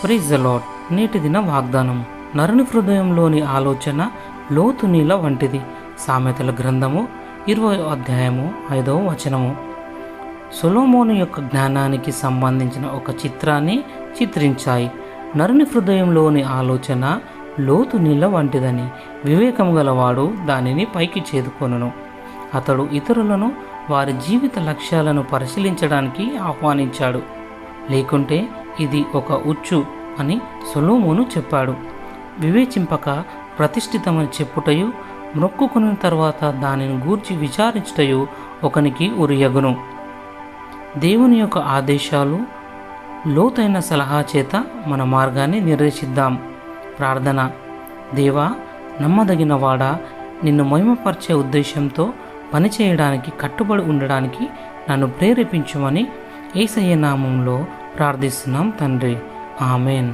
Praise the lord. నేటి దిన వాగ్దానం. నరుని హృదయంలోని ఆలోచన లోతు నీళ్ళ వంటిది. సామెతల గ్రంథము 20వ అధ్యాయము 5వ వచనము. సొలొమోను యొక్క జ్ఞానానికి సంబంధించిన ఒక చిత్రాన్ని చిత్రించాయి. నరుని హృదయంలోని ఆలోచన లోతు నీళ్ళ వంటిదని, వివేకము గలవాడు దానిని పైకి చేదుకొనును. అతడు ఇతరులను వారి జీవిత లక్ష్యాలను పరిశీలించడానికి ఆహ్వానించాడు. లేకుంటే ఇది ఒక ఉచ్చు అని సొలొమోను చెప్పాడు. వివేచింపక ప్రతిష్ఠితమని చెప్పుటయు, మ్రొక్కుకున్న తర్వాత దానిని గూర్చి విచారించుటయు ఒకనికి ఉరియగును. దేవుని యొక్క ఆదేశాలు, లోతైన సలహా చేత మన మార్గాన్ని నిర్దేశిద్దాం. ప్రార్థన. దేవా, నమ్మదగిన వాడా, నిన్ను మహిమపరిచే ఉద్దేశంతో పనిచేయడానికి కట్టుబడి ఉండడానికి నన్ను ప్రేరేపించుమని యేసయ్య నామంలో ప్రార్థిస్తున్నాం తండ్రి. ఆమెన్.